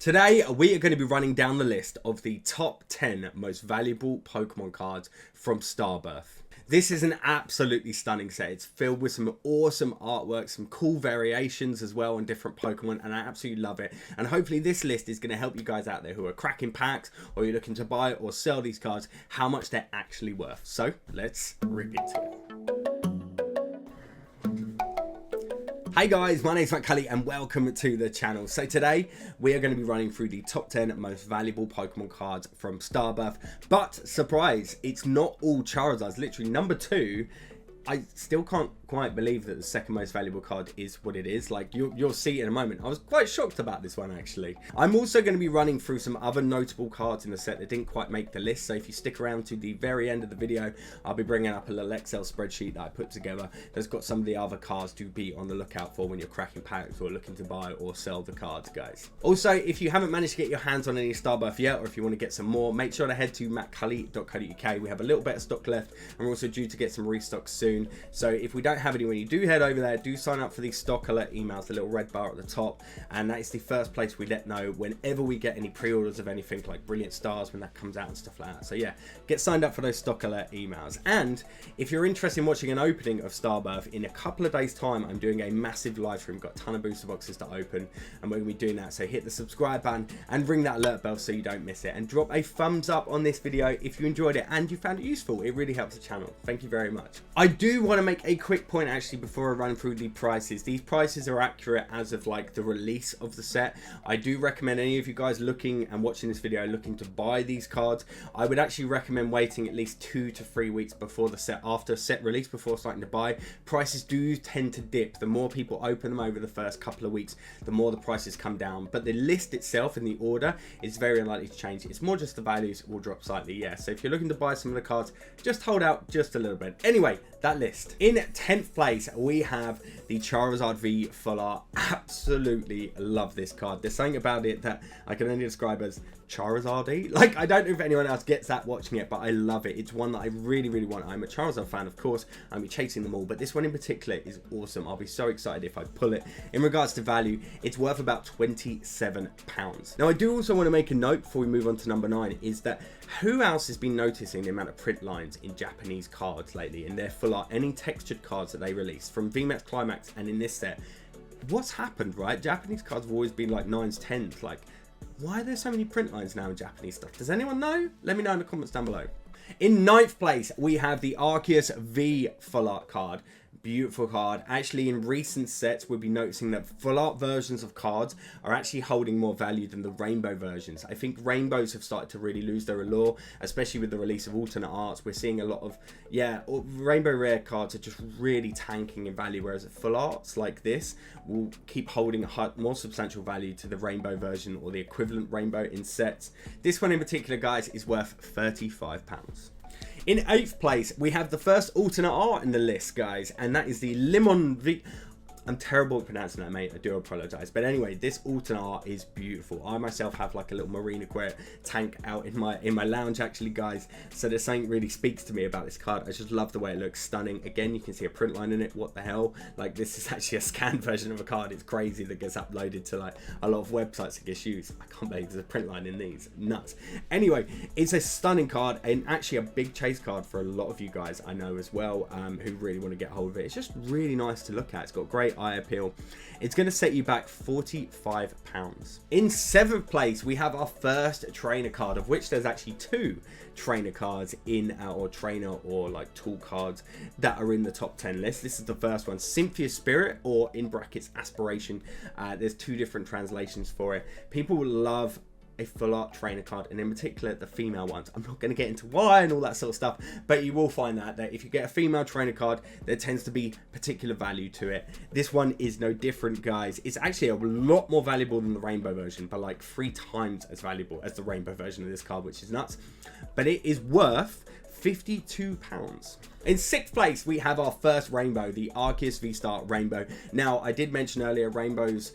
Today, we are going to be running down the list of the top 10 most valuable Pokemon cards from Starbirth. This is an absolutely stunning set. It's filled with some awesome artwork, some cool variations as well on different Pokemon, and I absolutely love it. And hopefully this list is going to help you guys out there who are cracking packs, or you're looking to buy or sell these cards, how much they're actually worth. So, let's rip into it. Hey guys, my name's Mattculli and welcome to the channel. So today we are going to be running through the top 10 most valuable Pokemon cards from Starbirth. But surprise, it's not all Charizards. Literally number 2, I still can't quite believe that the second most valuable card is what it is. Like you'll see in a moment. I was quite shocked about this one actually. I'm also going to be running through some other notable cards in the set that didn't quite make the list. So if you stick around to the very end of the video, I'll be bringing up a little Excel spreadsheet that I put together that's got some of the other cards to be on the lookout for when you're cracking packs or looking to buy or sell the cards, guys. Also, if you haven't managed to get your hands on any Starbirth yet, or if you want to get some more, make sure to head to mattculli.co.uk. We have a little bit of stock left and we're also due to get some restocks soon. So if we don't have any when you do head over there, do sign up for the stock alert emails, the little red bar at the top, and that is the first place we let know whenever we get any pre-orders of anything like Brilliant Stars when that comes out and stuff like that. So yeah, get signed up for those stock alert emails. And if you're interested in watching an opening of Starbirth, in a couple of days time I'm doing a massive live stream, got a ton of booster boxes to open, and we're going to be doing that. So hit the subscribe button and ring that alert bell so you don't miss it, and drop a thumbs up on this video if you enjoyed it and you found it useful. It really helps the channel. Thank you very much. I do want to make a quick point actually before I run through the prices. These prices are accurate as of like the release of the set. I do recommend any of you guys looking and watching this video looking to buy these cards, I would actually recommend waiting at least 2 to 3 weeks before the set, after set release, before starting to buy. Prices do tend to dip. The more people open them over the first couple of weeks, the more the prices come down, but the list itself and the order is very unlikely to change. It's more just the values will drop slightly. Yeah, so if you're looking to buy some of the cards, just hold out just a little bit. Anyway, that list. In 10th place we have the Charizard V Full Art. Absolutely love this card. There's something about it that I can only describe as Charizard-y. Like, I don't know if anyone else gets that watching it, but I love it. It's one that I really want. I'm a Charizard fan, of course. I'll be chasing them all, but this one in particular is awesome. I'll be so excited if I pull it. In regards to value, it's worth about £27. Now, I do also want to make a note before we move on to number 9, is that who else has been noticing the amount of print lines in Japanese cards lately, in their full art, any textured cards that they release, from VMAX Climax and in this set? What's happened, right? Japanese cards have always been like 9s, 10s, like, why are there so many print lines now in Japanese stuff? Does anyone know? Let me know in the comments down below. In 9th place, we have the Charizard V Full Art card. Beautiful card. Actually, in recent sets, we'll be noticing that full art versions of cards are actually holding more value than the rainbow versions. I think rainbows have started to really lose their allure, especially with the release of alternate arts. We're seeing a lot of, yeah, rainbow rare cards are just really tanking in value, whereas full arts like this will keep holding a more substantial value to the rainbow version or the equivalent rainbow in sets. This one in particular, guys, is worth £35. In 8th place, we have the first alternate art in the list, guys, and that is the Lemon V. I'm terrible at pronouncing that, mate. I do apologize. But anyway, this alternate art is beautiful. I myself have like a little Marine Aquaria tank out in my lounge, actually, guys. So there's something really speaks to me about this card. I just love the way it looks. Stunning. Again, you can see a print line in it. What the hell? Like, this is actually a scanned version of a card. It's crazy that gets uploaded to like a lot of websites that gets used. I can't believe there's a print line in these. Nuts. Anyway, it's a stunning card and actually a big chase card for a lot of you guys I know as well, who really want to get hold of it. It's just really nice to look at. It's got great eye appeal. It's going to set you back £45. In 7th place, we have our first trainer card, of which there's actually 2 trainer cards in our trainer or like tool cards that are in the top 10 list. This is the first one, Cynthia Spirit, or in brackets Aspiration. There's 2 different translations for it. People love a full art trainer card, and in particular the female ones. I'm not going to get into why and all that sort of stuff, but you will find that if you get a female trainer card, there tends to be particular value to it. This one is no different, guys. It's actually a lot more valuable than the rainbow version, but like 3 times as valuable as the rainbow version of this card, which is nuts. But it is worth £52. In 6th place, we have our first rainbow, the Charizard VSTAR Rainbow. Now, I did mention earlier, rainbows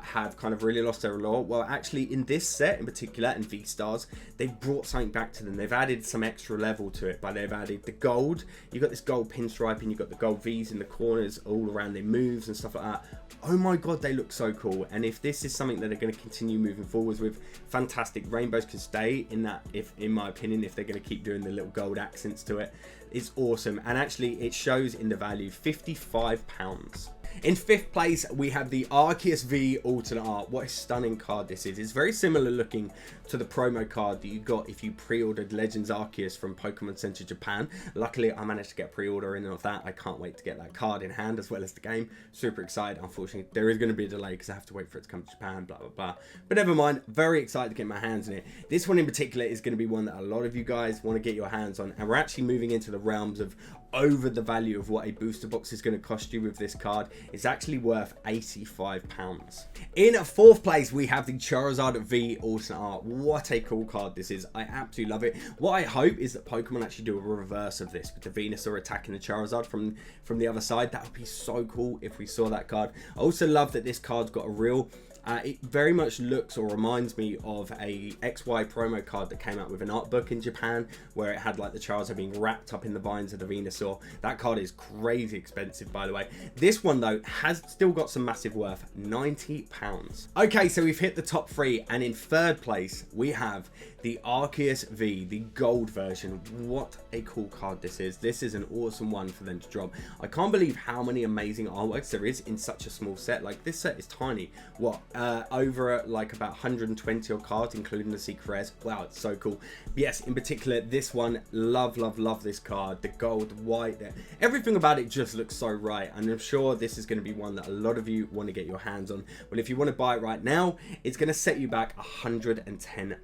have kind of really lost their allure. Well, actually, in this set, set in particular, and V-Stars, they've brought something back to them. They've added some extra level to it, but they've added the gold. You've got this gold pinstripe, and you've got the gold Vs in the corners all around their moves and stuff like that. Oh my god, they look so cool. And if this is something that they're going to continue moving forwards with, fantastic. Rainbows can stay in that, if in my opinion, if they're going to keep doing the little gold accents to it. It's awesome, and actually it shows in the value, £55. In 5th place, we have the Arceus V alternate art. What a stunning card this is. It's very similar looking to the promo card that you got if you pre-ordered Legends Arceus from Pokemon Center Japan. Luckily, I managed to get pre-order in of that. I can't wait to get that card in hand as well as the game. Super excited. Unfortunately, there is going to be a delay because I have to wait for it to come to Japan, blah, blah, blah. But never mind. Very excited to get my hands on it. This one in particular is going to be one that a lot of you guys want to get your hands on. And we're actually moving into the realms of over the value of what a booster box is going to cost you with this card. It's actually worth £85. In 4th place, we have the Charizard V alternate art. What a cool card this is. I absolutely love it. What I hope is that Pokemon actually do a reverse of this, with the Venusaur attacking the Charizard from the other side. That would be so cool if we saw that card. I also love that this card's got a reel. It very much looks or reminds me of a XY promo card that came out with an art book in Japan, where it had like the Charizard being wrapped up in the vines of the Venusaur. That card is crazy expensive, by the way. This one though has still got some massive worth, £90. Okay, so we've hit the top 3, and in 3rd place we have the Arceus V, the gold version. What a cool card this is. This is an awesome one for them to drop. I can't believe how many amazing artworks there is in such a small set. Like, this set is tiny. What, over like about 120 odd cards, including the secret rares. Wow, it's so cool. But yes, in particular, this one, love this card. The gold, white, everything about it just looks so right. And I'm sure this is going to be one that a lot of you want to get your hands on. Well, if you want to buy it right now, it's going to set you back £110.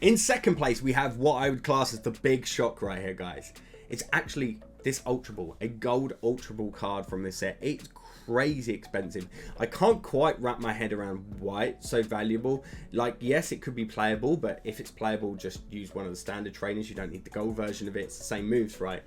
In 2nd place, we have what I would class as the big shock right here, guys. It's actually this Ultra Ball, a gold Ultra Ball card from this set. It's crazy expensive. I can't quite wrap my head around why it's so valuable. Like, yes, it could be playable, but if it's playable, just use one of the standard trainers. You don't need the gold version of it. It's the same moves, right?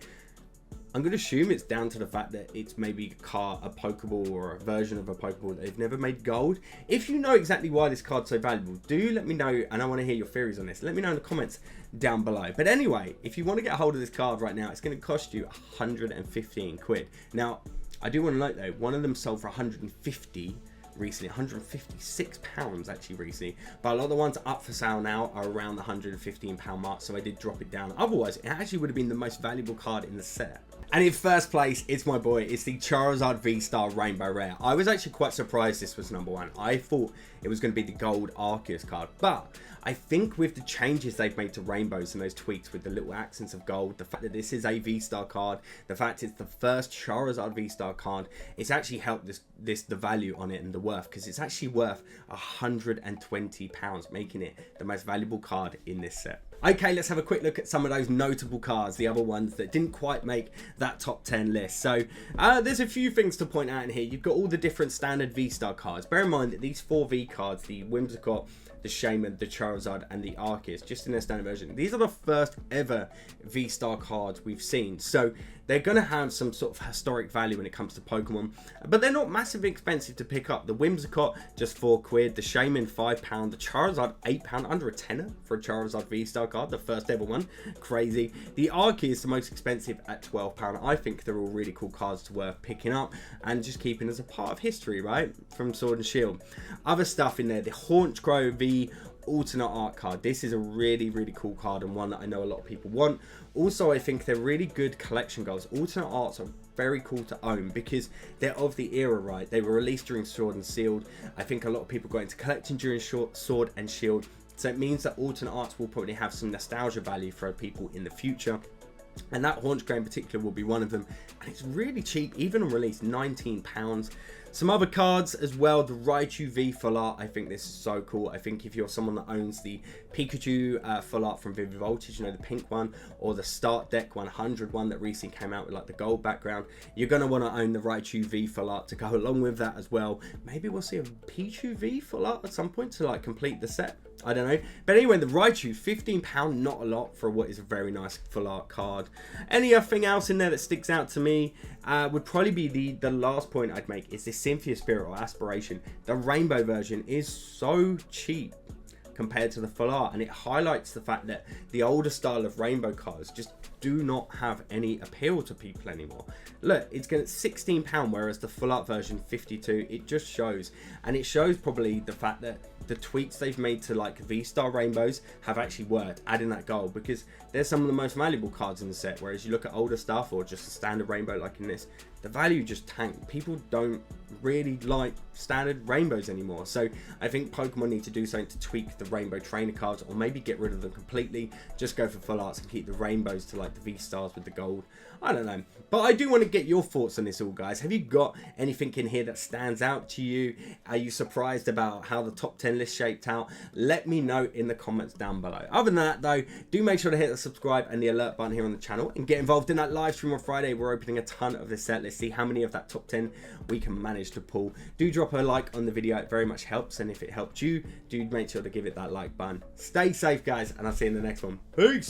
I'm going to assume it's down to the fact that it's maybe a Pokeball or a version of a Pokeball that they've never made gold. If you know exactly why this card's so valuable, do let me know, and I want to hear your theories on this. Let me know in the comments down below. But anyway, if you want to get a hold of this card right now, it's going to cost you 115 quid. Now, I do want to note though, one of them sold for 150 recently, £156 actually recently, but a lot of the ones up for sale now are around the £115 mark, so I did drop it down. Otherwise, it actually would have been the most valuable card in the set. And in 1st place, it's my boy. It's the Charizard VSTAR Rainbow Rare. I was actually quite surprised this was #1. I thought it was going to be the gold Arceus card, but I think with the changes they've made to Rainbows and those tweaks with the little accents of gold, the fact that this is a V-Star card, the fact it's the first Charizard V-Star card, it's actually helped the value on it and the worth, because it's actually worth £120, making it the most valuable card in this set. Okay, let's have a quick look at some of those notable cards, the other ones that didn't quite make that top 10 list. So there's a few things to point out in here. You've got all the different standard V-Star cards. Bear in mind that these 4 V cards, the Whimsicott, the Shaman, the Charizard, and the Arceus, just in their standard version, these are the first ever V-Star cards we've seen. So they're going to have some sort of historic value when it comes to Pokemon, but they're not massively expensive to pick up. The Whimsicott, just 4 quid, the Shaman, £5, the Charizard, £8, under a tenner for a Charizard V-Star card, the first ever one. Crazy. The Arceus is the most expensive at £12. I think they're all really cool cards to worth picking up and just keeping as a part of history, right? From Sword and Shield. Other stuff in there, the Haunchcrow V alternate art card. This is a really cool card, and one that I know a lot of people want. Also, I think they're really good collection goals. Alternate arts are very cool to own because they're of the era, right? They were released during Sword and Shield. I think a lot of people got into collecting during Sword and Shield, so it means that alternate arts will probably have some nostalgia value for people in the future. And that Haunchcrow in particular will be one of them, and it's really cheap, even on release, £19. Some other cards as well, the Raichu V full art. I think this is so cool. I think if you're someone that owns the Pikachu full art from Vivid Voltage, you know, the pink one, or the Start Deck 100 one that recently came out with like the gold background, you're going to want to own the Raichu V full art to go along with that as well. Maybe we'll see a Pichu V full art at some point to like complete the set. I don't know. But anyway, the Raichu, £15, not a lot for what is a very nice full art card. Anything else in there that sticks out to me would probably be the last point I'd make is this Cynthia Spirit or Aspiration. The rainbow version is so cheap. compared to the full art, and it highlights the fact that the older style of rainbow cards just do not have any appeal to people anymore. Look, it's going at £16, whereas the full art version 52. It just shows, and it shows probably the fact that the tweaks they've made to like V-Star rainbows have actually worked, adding that gold, because they're some of the most valuable cards in the set, whereas you look at older stuff or just a standard rainbow like in this, the value just tanked. People don't really like standard rainbows anymore. So I think Pokemon need to do something to tweak the rainbow trainer cards, or maybe get rid of them completely, just go for full arts and keep the rainbows to like the V-Stars with the gold. I don't know, but I do want to get your thoughts on this all, guys. Have you got anything in here that stands out to you? Are you surprised about how the top 10 list shaped out? Let me know in the comments down below. Other than that though, do make sure to hit the subscribe and the alert button here on the channel, and get involved in that live stream on Friday. We're opening a ton of this set. Let's see how many of that top 10 we can manage to pull. Do drop a like on the video, it very much helps, and if it helped you, do make sure to give it that like button. Stay safe, guys, and I'll see you in the next one. Peace.